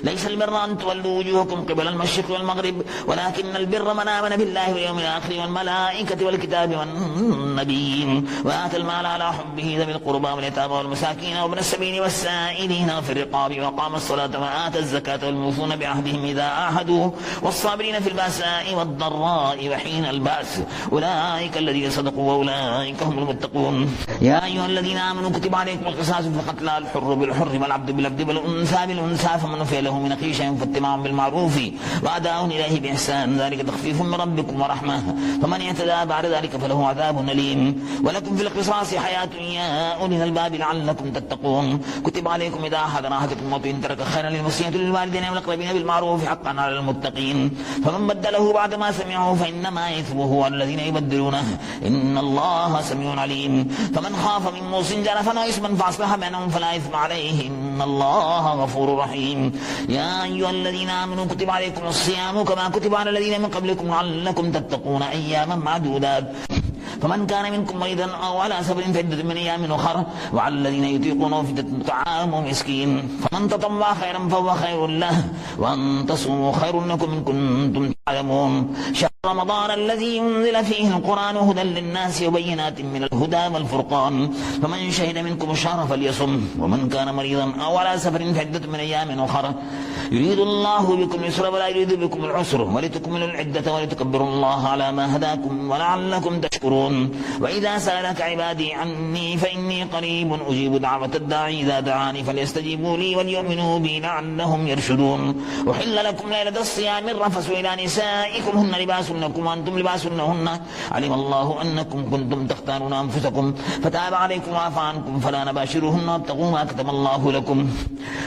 Speaker 2: ليس البر أن تولوا وجوهكم قبل المشرق والمغرب ولكن البر من آمن بالله واليوم الآخر والملائكة والكتاب والنبيين وآتى المال على حبه ذوي القربى واليتامى والمساكين وابن السبيل والسائلين وفي الرقاب وأقام الصلاة وآتى الزكاة والموفون بعهدهم إذا عاهدوا والصابرين في البأساء والضراء وحين البأس أولئك الذين صدقوا وأولئك هم المتقون يا أيها الذين آمنوا كتب عليكم القصاص في القتل الحر بالحر والعبد بالعبد والأنثى بالأنثى فمن عفي له من أخيه شيء فاتباع بالمعروف وأداء إليه بإحسان ذلك تخفيف من ربكم ورحمة فمن اعتدى بعد ذلك فله عذاب أليم ولكم في القصاص حياة يا أولي الألباب لعلكم تتقون كتب عليكم إذا حضر أحدكم الموت إن ترك خيرا للوصية للوالدين والأقربين بالمعروف حقا على المتقين فمن بدله بعد ما سمعه فإنما إثمه على الذين يبدلونه إن الله سميع عليم فمن خاف من موص جنفا وإثما فأصلح بينهم فلا إثم عليه إن الله غفور رحيم يا أيها الذين آمنوا كتب عليكم الصيام كما كتب على الذين من قبلكم لعلكم تتقون أياما معدودات فمن كان منكم مريضا أو على سفر فعدة من أيام أخر وعلى الذين يطيقونه فدية طعام مسكين فمن تطوع خيرا فهو خير له وأن تصوموا خير لكم إن كنتم تعلمون شهر رمضان الذي أنزل فيه القرآن هدى للناس وبينات من الهدى والفرقان فمن شهد منكم الشهر فليصم ومن كان مريضا أو على سفر فعدة من أيام أخر يريد الله بكم اليسر ولا يريد بكم العسر ولتكملوا العدة ولتكبروا الله على ما هداكم ولعلكم تشكرون وإذا سألك عبادي عني فإني قريب أجيب دعوة الداعي إذا دعاني فليستجيبوا لي وليؤمنوا بي لعلهم يرشدون أحل لكم ليلة الصيام الرفث إلى نسائكم هن لباس لكم وأنتم لباس لهن علم الله أنكم كنتم تختارون أنفسكم فتاب عليكم وعفى عنكم فلا نباشروهن وابتغوا ما كتب الله لكم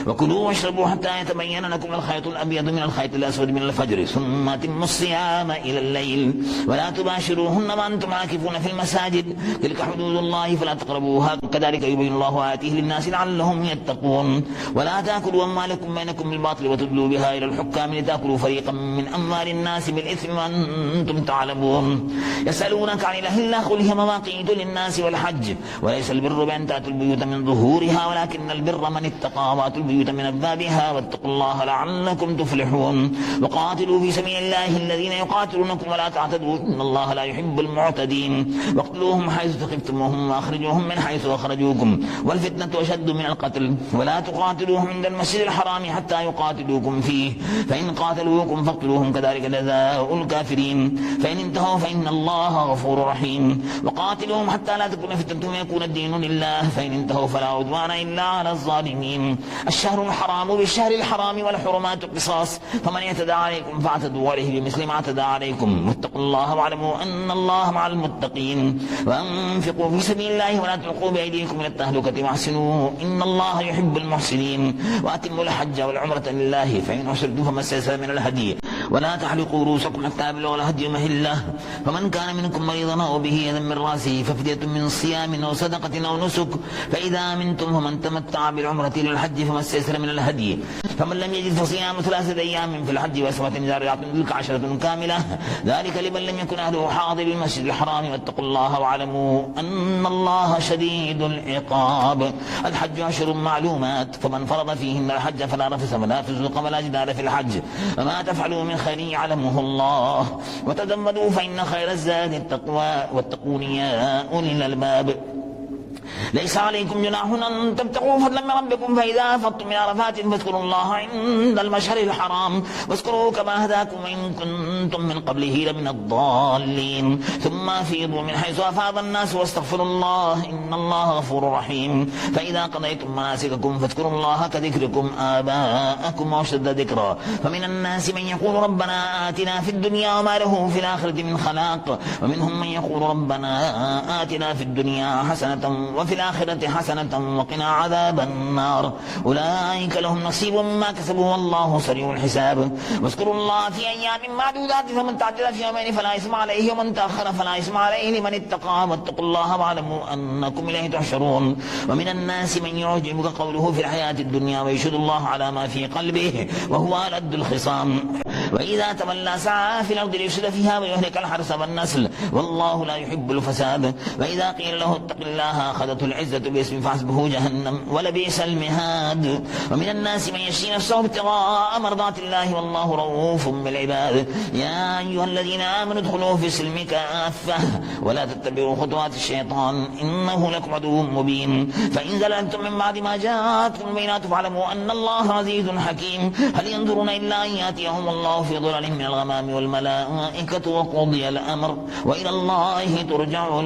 Speaker 2: وكلوا واشربوا حتى يتبين لكم الخيط الأبيض من الخيط الأسود من الفجر ثم أتموا الصيام إلى الليل ولا تباشروهن وأنتم عاكفون في المساجد تلك حدود الله فلا تقربوها كذلك يبين الله آياته للناس لعلهم يتقون ولا تأكلوا أموالكم بينكم بالباطل وتدلوا بها إلى الحكام لتأكلوا فريقا من أموال الناس بالإثم وأنتم تعلمون يسألونك عن الأهلة قل هي مواقيت للناس والحج وليس البر بأن تأتوا البيوت من ظهورها ولكن البر من اتقى وأتوا البيوت من أبوابها واتقوا الله لعلكم تفلحون وقاتلوا في سبيل الله الذين يقاتلونكم ولا تعتدوا إن الله لا يحب المعتدين واقتلوهم حيث ثقفتموهم وأخرجوهم من حيث أخرجوكم والفتنة أشد من القتل ولا تقاتلوهم عند المسجد الحرام حتى يقاتلوكم فيه فإن قاتلوكم فاقتلوهم كذلك جزاء الكافرين فإن انتهوا فإن الله غفور رحيم وقاتلوهم حتى لا تكون فتنة ويكون الدين لله فإن انتهوا فلا عدوان إلا على الظالمين الشهر الحرام بالشهر الحرام والحرمات قصاص فمن اعتدى عليكم فاعتدوا عليه بمثل ما اعتدى عليكم واتقوا الله واعلموا أن الله مع المتقين وأنفقوا في سبيل الله ولا تلقوا بأيديكم إلى التهلكة واحسنوا إن الله يحب المحسنين وأتموا الحج والعمرة لله فإن أحصرتم فما استيسر من الهدي ولا تحلقوا رؤوسكم حتى يبلغ الهدي مهله فمن كان منكم مريضا أو به أذى من رأسه ففدية من صيام أو صدقة أو نسك فإذا أمنتم فمن تمتع بالعمرة للحج فما استيسر من الهدي فمن لم يجد فصيام 3 أيام في الحج وأسوة إذا رجعتم تلك 10 كاملة ذلك لمن لم يكن أهله حاضر المسجد الحرام واتقوا الله واعلموا أن الله شديد العقاب الحج أشهر معلومات فمن فرض فيهن الحج فلا رفث ولا فسوق ولا جدال في الحج وما تفعلوا من خير يعلمه الله وتزودوا فإن خير الزاد التقوى واتقون يا أولي الألباب ليس عليكم جناح أن تبتغوا فضلا من ربكم فإذا أفضتم من عرفات فاذكروا الله عند المشعر الحرام واذكروا كما هداكم وإن كنتم من قبله لمن الضالين ثم أفيضوا من حيث أفاض الناس واستغفروا الله إن الله غفور رحيم فإذا قضيتم مناسككم فاذكروا الله كذكركم آباءكم وأشد ذكرا فمن الناس من يقول ربنا آتنا في الدنيا وما له في الآخرة من خلاق ومنهم من يقول ربنا آتنا في الدنيا حسنة وفي الآخرة حسنة وقنا عذاب النار أولئك لهم نصيب مما كسبوا والله سريع الحساب واذكروا الله في أيام معدودات فمن تعجل في يومين فلا إثم عليه ومن تأخر فلا إثم عليه لمن اتقى واتقوا الله واعلموا أنكم إليه تحشرون ومن الناس من يعجبك قوله في الحياة الدنيا ويشهد الله على ما في قلبه وهو ألد الخصام وإذا تولى سعى في الأرض ليفسد فيها ويهلك الحرث والنسل والله لا يحب الفساد وإذا قيل له اتق الله أخذته العزة باسم فحسبه جهنم ولبئس المهاد ومن الناس من يشري نفسه ابتغاء مرضات الله والله رؤوف بالعباد يا أيها الذين آمنوا ادخلوا في السلم كافة ولا تتبعوا خطوات الشيطان إنه لكم عدو مبين فإن زللتم من بعد ما جاءتكم البينات فاعلموا أن الله عزيز حكيم هل ينظرون إلا أن يأتيهم الله في ظلل من الغمام والملائكة وقضي الأمر وإلى الله ترجع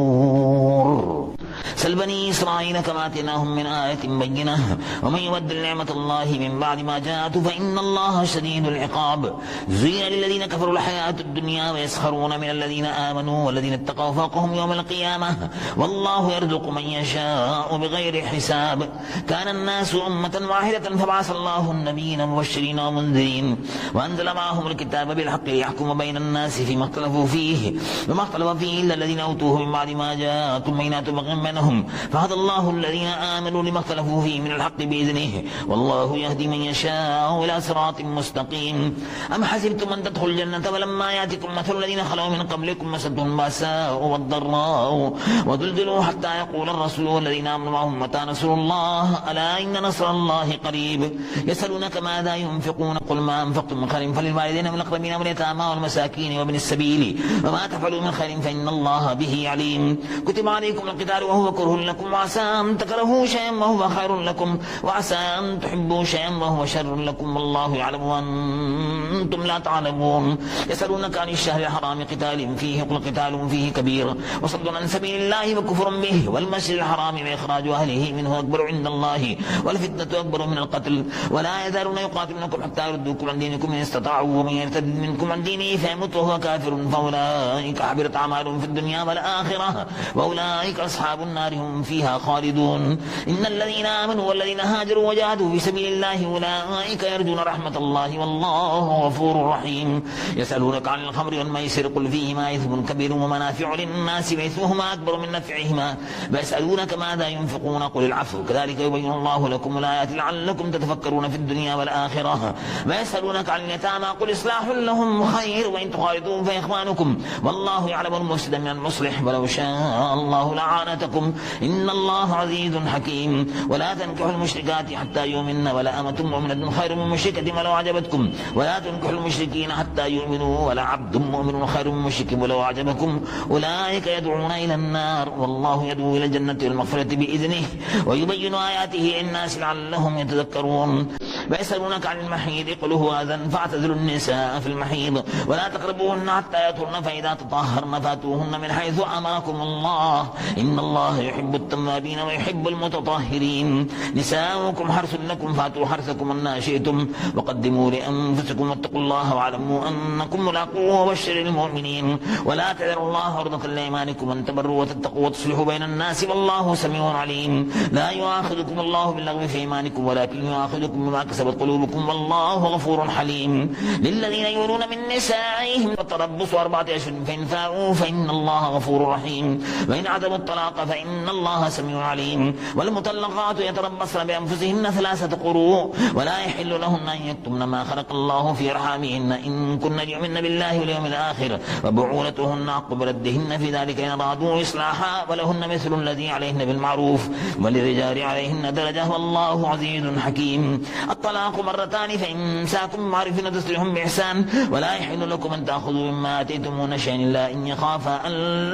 Speaker 2: الأمور سل بني إسرائيل كما آتيناهم من آية بينة ومن يبدل نعمة الله من بعد ما جاءته فإن الله شديد العقاب زين للذين كفروا الحياة الدنيا ويسخرون من الذين آمنوا والذين اتقوا فوقهم يوم القيامة والله يرزق من يشاء بغير حساب كان الناس أمة واحدة فبعث الله النبيين مبشرين ومنذرين وأنزل معهم الكتاب بالحق ليحكم بين الناس فيما اختلفوا فيه وما اختلف فيه إلا الذين أوتوه من بعد ما جاءتهم بينات بغيا بينهم فهدى الله الذين آمنوا لما اختلفوا فيه من الحق بإذنه والله يهدي من يشاء إلى صراط مستقيم أم حسبتم أن تدخلوا الجنة ولما يأتكم مثل الذين خلوا من قبلكم مستهم البأساء والضراء وزلزلوا حتى يقول الرسول والذين آمنوا معه متى نصر الله ألا إن نصر الله قريب يسألونك ماذا ينفقون قل ما أنفقتم من خير فللوالدين والأقربين واليتامى والمساكين وابن السبيل وما تفعلوا من خير فإن الله به عليم كتب عليكم القتال وهو كره لكم وعسى أن تكرهوا شيئا وهو خير لكم وعسى أن تحبوا شيئا وهو شر لكم والله يعلم وأنتم لا تعلمون يسألونك عن الشهر الحرام قتال فيه قل قتال فيه كبير وصد عن سبيل الله وكفر به والمسجد الحرام وإخراج أهله منه أكبر عند الله والفتنة أكبر من القتل ولا يزالون يقاتلونكم حتى يردوكم عن دينكم إن استطاعوا ومن يرتد منكم عن دينه فيمت وهو كافر فأولئك حبطت أعمالهم في الدنيا والآخرة وأولئك أصحاب النار هم فيها خالدون إن الذين آمنوا والذين هاجروا وجاهدوا في سبيل الله أولئك يرجون رحمة الله والله غفور رحيم يسألونك عن الخمر والميسر قل فيهما إثم كبير ومنافع للناس وإثمهما أكبر من نفعهما ويسألونك ماذا ينفقون قل العفو كذلك يبين الله لكم الآيات لعلكم تتفكرون في الدنيا والآخرة ويسألونك عن اليتامى قل إصلاح لهم خير وإن تخالطوهم فإخوانكم والله يعلم المفسد من المصلح ولو شاء الله لعانتكم إن الله عزيز حكيم ولا تنكحوا المشركات حتى يؤمن ولا أمة مؤمنة خير من مشركة ولو أعجبتكم ولا تنكحوا المشركين حتى يؤمنوا ولا عبد مؤمن خير من مشرك ولو أعجبكم أولئك يدعون إلى النار والله يدعو إلى الجنة والمغفرة بإذنه ويبين آياته للناس لعلهم يتذكرون ويسألونك عن المحيض قل هو أذى فاعتزلوا النساء في المحيض ولا تقربوهن حتى يطهرن فإذا تطهرن فاتوهن من حيث أمركم الله إن الله يحب التوابين ويحب المتطهرين نساؤكم حرث لكم فاتوا حرثكم أن شئتم وقدموا لأنفسكم واتقوا الله واعلموا أنكم ملاقوه وبشر المؤمنين ولا تذروا الله عرضة لأيمانكم أن تبروا وتتقوا وتصلحوا بين الناس والله سميع عليم لا يؤاخذكم الله باللغو في أيمانكم ولكن يؤاخذكم بما كسبت قلوبكم والله غفور حليم للذين يولون من نسائهم التربص 4 أشهر فإن فاءوا فإن الله غفور رحيم وإن عزموا الطلاق فإن الله سميع عليم والمطلقات يتربصن بأنفسهن 3 قروء ولا يحل لهن أن يكتمن ما خلق الله في أرحامهن إن كن يؤمن بالله واليوم الآخر وبعولتهن حق بردهن في ذلك إن أرادوا إصلاحا ولهن مثل الذي عليهن بالمعروف وللرجال عليهن درجة والله عزيز حكيم الطلاق مرتان فإمساك بمعروف وتسريح بإحسان ولا يحل لكم أن تأخذوا مما آتيتمون شيئا إلا أن يخافا أن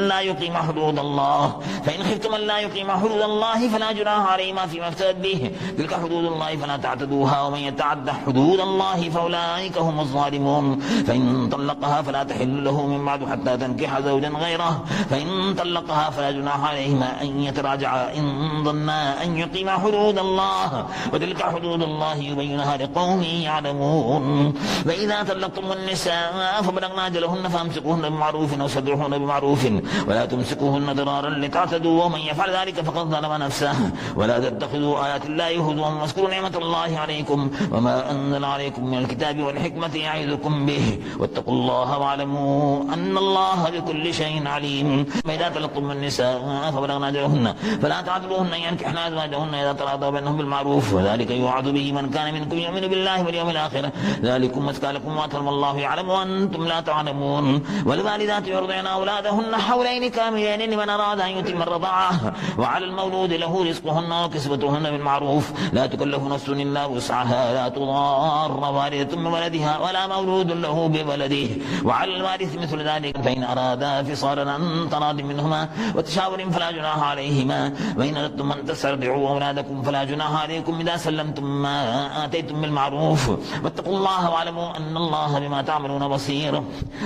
Speaker 2: لا يقيم حدود الله فإن خفتم أن لا يقيم حدود الله فلا جناح عليهما فيما افتدت به تلك حدود الله فلا تعتدوها ومن يتعد حدود الله فأولئك هم الظالمون فإن طلقها فلا تحل له من بعد حتى تنكح زوجا غيره فإن طلقها فلا جناح عليهما أن يتراجعا إن ظنا أن يقيما حدود الله وتلك حدود الله يبينها لقوم يعلمون وإذا طلقتم النساء فبلغن أجلهن فامسكوهن بمعروف أو سرحوهن بمعروف ولا تمسكوهن ضرارا لتعتدوا ومن يفعل ذلك فقد ظلم نفسه ولا تتخذوا آيات الله هزوا واذكروا نعمة الله عليكم وما أنزل عليكم من الكتاب والحكمة يعظكم به واتقوا الله واعلموا أن الله بكل شيء عليم فإذا طلقتم النساء فبلغن أجلهن فلا تعذبوهن أن ينكحن أزواجهن إذا تراضوا بينهم بالمعروف وذلك يوعظ به من كان منكم يؤمن بالله واليوم الآخر ذلكم أزكى لكم وأطهر والله يعلم وأنتم لا تعلمون والوالدات يرضعن أولادهن حولين كاملين لمن أراد أن يتم الرضاعة وعلى المولود له رزقهن وكسوتهن بالمعروف لا تكلف نفس إلا وسعها لا تضار والدة بولدها ولا مولود له بولده وعلى الوارث مثل ذلك فإن أرادا فصالا عن تراض منهما وتشاور فلا جناح عليهما وإن أردتم أن تسترضعوا أولادكم فلا جناح عليكم إذا سلمتم ما آتيتم بالمعروف واتقوا الله واعلموا أن الله بما تعملون بصير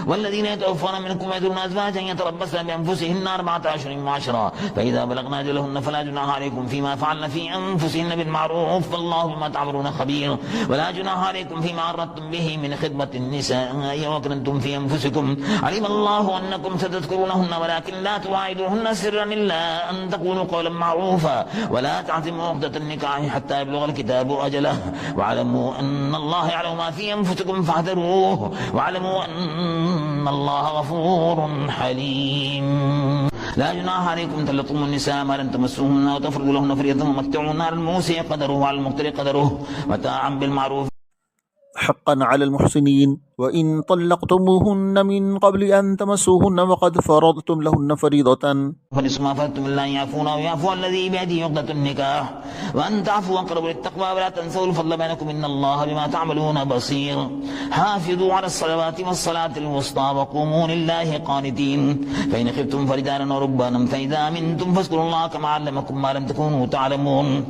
Speaker 2: والذين يتوفون منكم ويذرون أزواجا يتربصن بأنفسهن 4 أشهر وعشرا فإذا بلغن أجلهن فلا جناح عليكم فيما فعلن في أنفسهن بالمعروف والله بما تعملون خبير ولا جناح عليكم فيما عرضتم به من خدمة النساء وأكننتم في أنفسكم علم الله أنكم ستذكرونهن ولكن لا تواعدوهن سرا إلا أن تقولوا قولا معروفا ولا تعزموا عقدة النكاح حتى يبلغ الكتاب أجله واعلموا أن الله يعلم ما في أنفسكم فاحذروه واعلموا أن الله غفور حليم لا جناح عليكم أن طلقتم النساء ما لم تمسوهن وتفرضوا لهن فريضة ومتعوهن على الموسع قدره وعلى المقتر قدره متاعا بالمعروف
Speaker 3: حقا على المحسنين وإن طلقتموهن من قبل أن تمسوهن وقد فرضتم لهن فريضة
Speaker 2: فنصف ما فرضتم إلا أن يعفون أو يعفو الذي بيده عقدة النكاح وأن تعفوا أقرب للتقوى ولا تنسوا الفضل بينكم إن الله بما تعملون بصير حافظوا على الصلوات والصلاة الوسطى وقوموا لله قانتين فإن خفتم فرجالا وركبانا فإذا أمنتم فاذكروا الله كما علمكم ما لم تكونوا تعلمون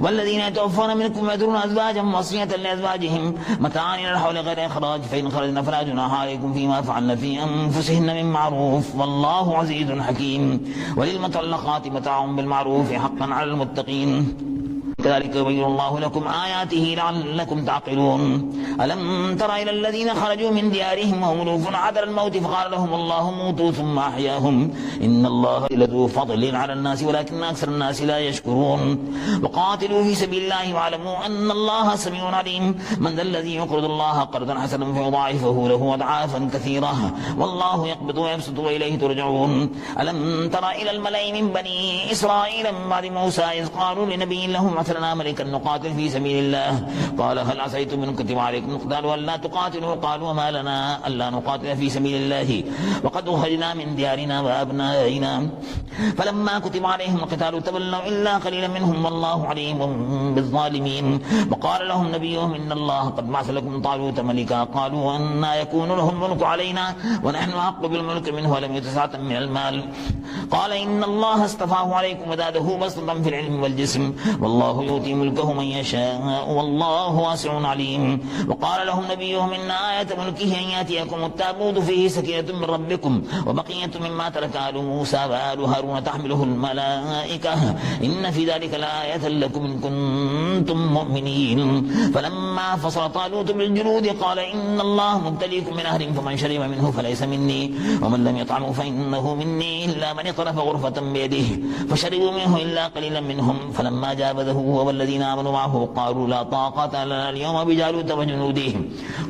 Speaker 2: والذين يتوفون منكم ويذرون أزواجا وصية لأزواجهم متاعا إلى الحول غير إخراج فإن خرجنا فلا جناح عليكم فيما فعلن في أنفسهن من معروف والله عزيز حكيم وللمطلقات متاع بالمعروف حقا على المتقين كذلك يبين الله لكم آياته لعلكم تعقلون ألم تر إلى الذين خرجوا من ديارهم وهم ألوف حذر الموت فقال لهم الله موتوا ثم أحياهم إن الله لذو فضل على الناس ولكن أكثر الناس لا يشكرون وقاتلوا في سبيل الله واعلموا أن الله سميع عليم من ذا الذي يقرض الله قرضا حسنا فيضاعفه له أضعافا كثيرة والله يقبض ويبسط وإليه ترجعون ألم تر إلى الملأ من بني إسرائيل من بعد موسى إذ قالوا لنبي لهم لنا ملكا نقاتل في سبيل الله قال هل عسيتم من كتب عليكم القتال ألا تقاتلوا قالوا وما لنا ألا نقاتل في سبيل الله وقد أخرجنا من ديارنا وأبنائنا فلما كتب عليهم القتال تولوا إلا قليلا منهم والله عليم بالظالمين وقال لهم نبيهم إن الله قد بعث لكم طالوت ملكا قالوا أنا يكون له الملك علينا ونحن أحق بالملك منه ولم يؤت سعة من المال قال إن الله اصطفاه عليكم وزاده بسطة في العلم والجسم والله يؤتي ملكه من يشاء والله واسع عليم وقال لهم نبيهم إن آية ملكه أن يأتيكم التابوت فيه سكينة من ربكم وبقية مما ترك آل موسى وآل هارون تحمله الملائكة إن في ذلك لآية لكم إن كنتم مؤمنين فلما فصل طالوت بالجنود قال إن الله مبتليكم من نهر فمن شرب منه فليس مني ومن لم يطعمه فإنه مني إلا من اقترف غرفة بيده فشربوا منه إلا قليلا منهم فلما جاوزه هو والذين آمنوا معه قالوا لا طاقة لنا اليوم بجالوت وجنوده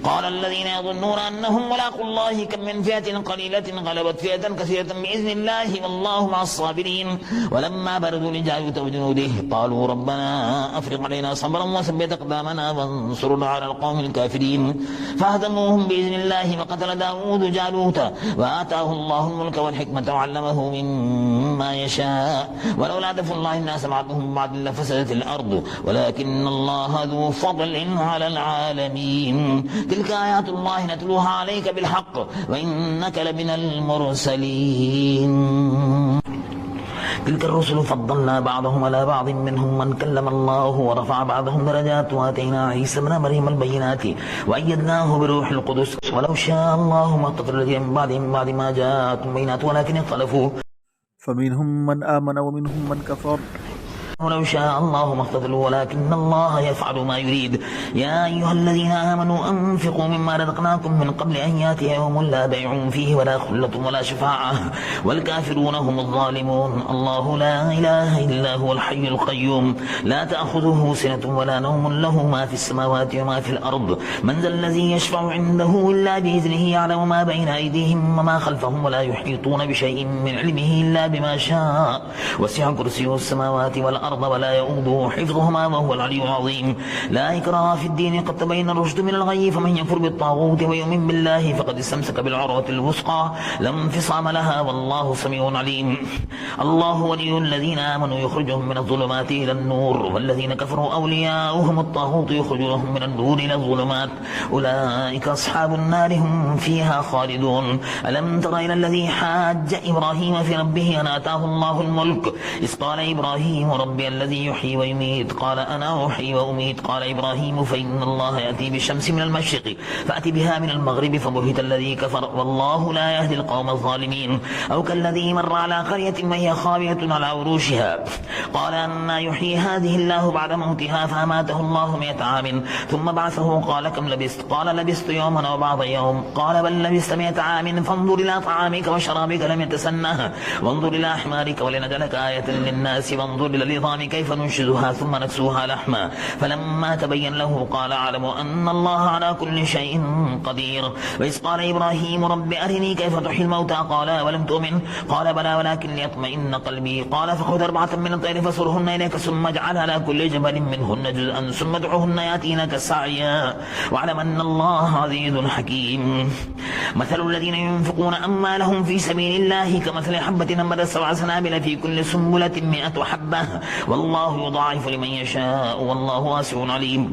Speaker 2: قال الذين يظنون أنهم ملاقوا الله كم من فئة قليلة غلبت فئة كثيرة بإذن الله والله مع الصابرين ولما بردوا لجالوت وجنوده قالوا ربنا أفرغ علينا صبرا وثبت أقدامنا وانصرنا على القوم الكافرين فهزموهم بإذن الله وقتل داود جالوت وآتاه الله الملك والحكمة وعلمه مما يشاء ولولا دفع الله الناس بعضهم بعض لفسدت الأرض الأرض ولكن الله ذو فضل على العالمين. تلك آيات الله نتلوها عليك بالحق وإنك لمن المرسلين. تلك الرسل فضلنا بعضهم على بعض منهم من كلم الله ورفع بعضهم درجات وآتينا عيسى ابن مريم البينات وأيدناه بروح القدس ولو شاء الله ما اقتتل الذين من بعد ما جاءتهم بينات ولكن اختلفوا
Speaker 3: فمنهم من آمن ومنهم من كفر
Speaker 2: ولو شاء الله ما اقتتلوا ولكن الله يفعل ما يريد. يا أيها الذين آمنوا أنفقوا مما رزقناكم من قبل أن يأتي يوم لا بيع فيه ولا خلة ولا شفاعة والكافرون هم الظالمون. الله لا إله إلا هو الحي القيوم لا تأخذه سنة ولا نوم له ما في السماوات وما في الأرض من ذا الذي يشفع عنده إلا بإذنه يعلم ما بين أيديهم وما خلفهم ولا يحيطون بشيء من علمه إلا بما شاء وسع كرسيه السماوات والأرض ولا يؤوده حفظهما وهو العلي العظيم. لا إكراه في الدين قد تبين الرشد من الغي فمن يكفر بالطاغوت ويؤمن بالله فقد استمسك بالعروة الوثقى لا انفصام لها والله سميع عليم. الله ولي الذين آمنوا يخرجهم من الظلمات إلى النور والذين كفروا أولياؤهم الطاغوت يخرجونهم من النور إلى الظلمات أولئك أصحاب النار هم فيها خالدون. ألم تر إلى الذي حاج إبراهيم في ربه أن آتاه الله الملك إذ قال إبراهيم ربي الذي يحيي ويميت قال أنا أحيي وأميت قال إبراهيم فإن الله يأتي بالشمس من المشرق فأتي بها من المغرب فبهت الذي كفر والله لا يهدي القوم الظالمين. أو كالذي مر على قرية وهي خاوية على عروشها قال أنا يحيي هذه الله بعد موتها فأماته الله 100 عام ثم بعثه قال كم لبثت قال لبثت يوما أو بعض يوم قال بل لبثت 100 عام فانظر إلى طعامك وشرابك لم يتسنه وانظر إلى أحمارك ولنجعلك آية للناس وانظر إلى العظام كيف ننشزها ثم نكسوها لحما فلما تبين له قال أعلم أن الله على كل شيء قدير. وإذ قال إبراهيم رب أرني كيف تحيي الموتى قال ولم تؤمن قال بلى ولكن ليطمئن قلبي قال فخذ 4 من الطير فصرهن إليك ثم اجعل على كل جبل منهن جزءا ثم ادعهن يأتينك سعيا واعلم أن الله عزيز حكيم. مثل الذين ينفقون أموالهم في سبيل الله كمثل حبة أنبتت 7 سنابل في كل سنبلة 100 حبة والله يضاعف لمن يشاء والله واسع عليم.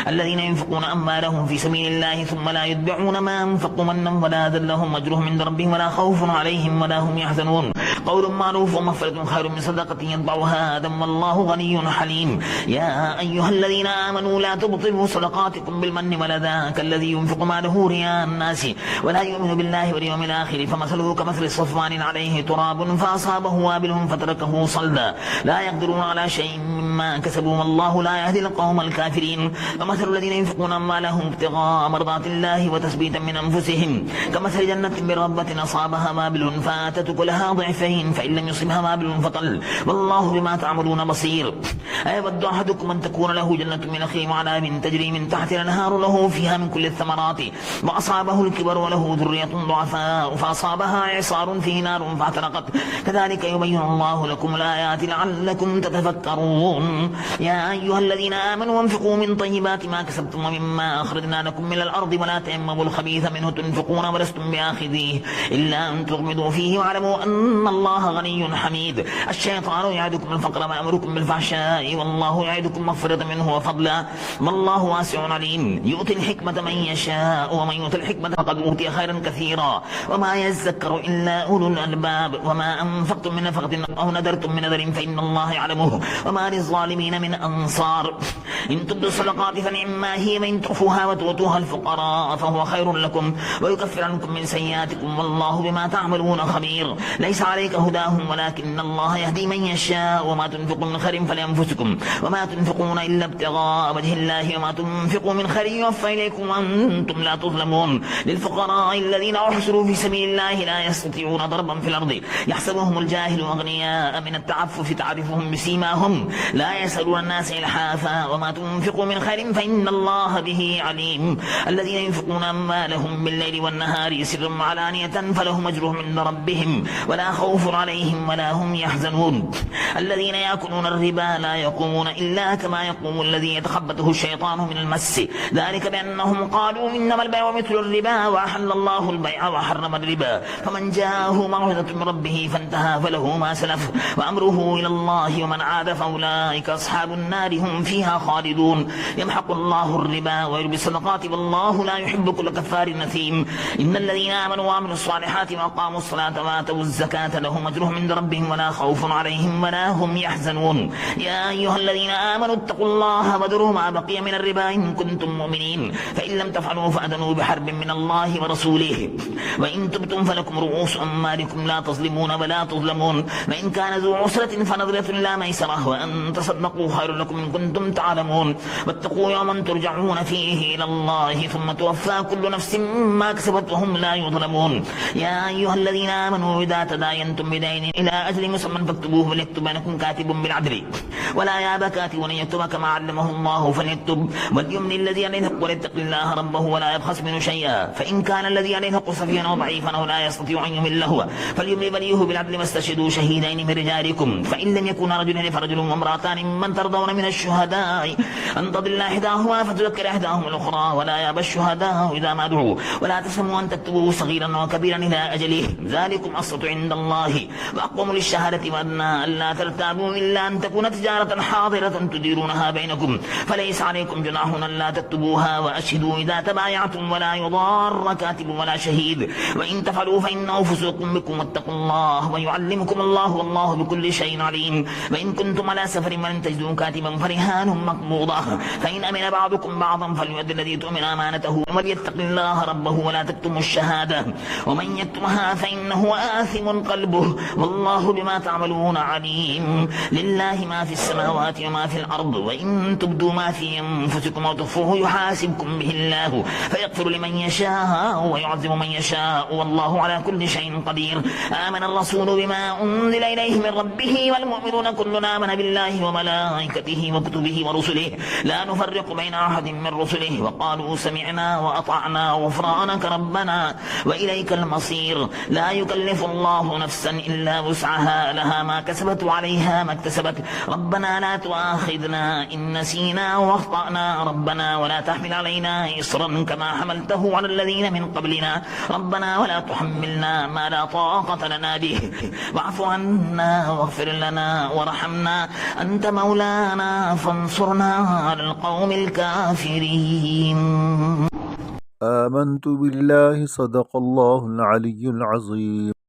Speaker 2: الذين ينفقون أموالهم في سبيل الله ثم لا يتبعون ما أنفقوا منا ولا أذى لهم أجرهم عند ربهم ولا خوف عليهم ولا هم يحزنون. قول معروف ومغفرة خير من صدقة يتبعها أذى والله غني حليم. يا أيها الذين آمنوا لا تبطلوا صدقاتكم بالمن والأذى كالذي ينفق ماله رياء الناس ولا يؤمن بالله واليوم الآخر فمثله كمثل صفوان عليه تراب فأصابه وابل فتركه صلدا لا يقدرون على شيء مما كسبوا والله لا يهدي القوم الكافرين. فمثل الذين ينفقون أموالهم ابتغاء مرضات الله وتثبيتا من أنفسهم كمثل جنة بربة أصابها وابل فآتت كلها ضعفين فإن لم يصبها وابل فطل والله بما تعملون بصير. أيود أحدكم أن تكون له جنة من نخيل وعناب تجري من تحت الأنهار له فيها من كل الثمرات وأصابه الكبر وله ذرية ضعفاء فأصابها إعصار فيه نار فاحترقت كذلك يبين الله لكم الآيات لعلكم تتفكرون. يا أيها الذين آمنوا انفقوا من طيبات ما كسبتم ومما أخرجنا لكم من الأرض ولا تيمموا الخبيث منه تنفقون ولستم بآخذيه إلا أن تغمضوا فيه واعلموا أن الله غني حميد. الشيطان يعدكم الفقر ويأمركم بالفحشاء والله يعدكم مغفرة منه وفضلا والله واسع عليم. يؤتي الحكمة من يشاء ومن يؤتي الحكمة فقد أوتي خيرا كثيرا وما يذكر إلا أولو الألباب. وما أنفقتم من نفقة أو نذرتم من نذر فإن الله يعلمه وما للظالمين من أنصار. إن تبدوا الصدقات فنعما هي وإن تخفوها وتؤتوها الفقراء فهو خير لكم ويكفر عنكم من سيئاتكم والله بما تعملون خبير. ليس عليك هداهم ولكن الله يهدي من يشاء وما تنفقوا من خير فلأنفسكم وما تنفقون إلا ابتغاء وجه الله وما تنفقوا من خير يوفى إليكم وأنتم لا تظلمون. للفقراء الذين أحصروا في سبيل الله لا يستطيعون ضربا في الأرض يحسبهم الجاهل أغنياء من التعفف تعرفهم بسيماهم لا يسألون الناس إلحافا وما تنفقوا من خير فإن الله به عليم. الذين ينفقون أموالهم بالليل والنهار سرا وعلانية فلهم أجرهم عند ربهم ولا خوف عليهم ولا هم يحزنون. الذين يأكلون الربا لا يقومون إلا كما يقوم الذي يتخبطه الشيطان من المس ذلك بأنهم قالوا إنما البيع مثل الربا وأحل الله البيع وحرم الربا فمن جاءه موعظة من ربه فانتهى فله ما سلف وأمره إلى الله ومن عاد فأولئك أولئك أصحاب النار هم فيها خالدون يمحق الله الربا ويربي الصدقات والله لا يحب كل كفار نثيم إن الذين آمنوا وعملوا الصالحات وأقاموا الصلاة وآتوا الزكاة لهم أجرهم عند ربهم ولا خوف عليهم ولا هم يحزنون يا أيها الذين آمنوا اتقوا الله وذروا ما بقي من الربا إن كنتم مؤمنين فإن لم تفعلوا فأذنوا بحرب من الله ورسوله وإن تبتم فلكم رؤوس أموالكم لا تظلمون ولا تظلمون وإن كان ذو عسرة فنظرة إلى ميسرة وأن تصدقوا خير لكم إن كنتم تعلمون واتقوا يوما ترجعون فيه إلى الله ثم توفى كل نفس ما كسبت وهم لا يظلمون يا أيها الذين آمنوا إذا تداينتم بدين إلى أجل مسمى فاكتبوه وليكتب بينكم كاتب بالعدل ولا يأبى كاتب أن يكتب كما علمه الله فليكتب وليملل الذي عليه الحق وليتق الله ربه ولا يبخس منه شيئا فإن كان الذي عليه الحق سفيها أو ضعيفا أو لا يستطيع أن يمل هو فليملل وليه بالعدل واستشهدوا شهيدين من رجالكم فإن لم يكونا رجلين فرجل وامرأتان ممن ترضون من الشهداء أن تضل إحداهما فتذكر إحداهما الأخرى ولا يأبى الشهداء إذا ما دعوا ولا تسموا أن تكتبوه صغيرا وكبيرا إلى أجله ذلكم أقسط عند الله وأقوم للشهادة وأدنى ألا ترتابوا إلا أن تكون تجارة حاضرة تديرونها بينكم فليس عليكم جناح ألا تكتبوها وأشهدوا إذا تبايعتم ولا يضار كاتب ولا شهيد وإن تفعلوا فإنه فسوق بكم واتقوا الله ويعلمكم الله والله بكل شيء عليم وإن كنتم على سفر ولم تجدوا كاتبا فرهان مقبوضة فإن أمن بعضكم بعضا فليؤدي الذي تؤمن أمانته وليتق الله ربه ولا تكتموا الشهادة ومن يكتمها فإنه آثم قلبه والله بما تعملون عليم لله ما في السماوات وما في الأرض وإن تبدوا ما في أنفسكم أو تخفوه يحاسبكم به الله فيغفر لمن يشاء ويعذب من يشاء والله على كل شيء قدير آمن الرسول بما أنزل إليه من ربه والمؤمنون كلنا آمن بالله وملائكته وكتبه ورسله لا نفرق بين أحد من رسله وقالوا سمعنا وأطعنا غفرانك ربنا وإليك المصير لا يكلف الله نفسا إلا وسعها لها ما كسبت وعليها ما اكتسبت ربنا لا تؤاخذنا إن نسينا واخطأنا ربنا ولا تحمل علينا إصرا كما حملته على الذين من قبلنا ربنا ولا تحملنا ما لا طاقة لنا به واعف عنا واغفر لنا وارحمنا أنت مولانا فانصرنا على القوم الكافرين
Speaker 3: آمنت بالله صدق الله العلي العظيم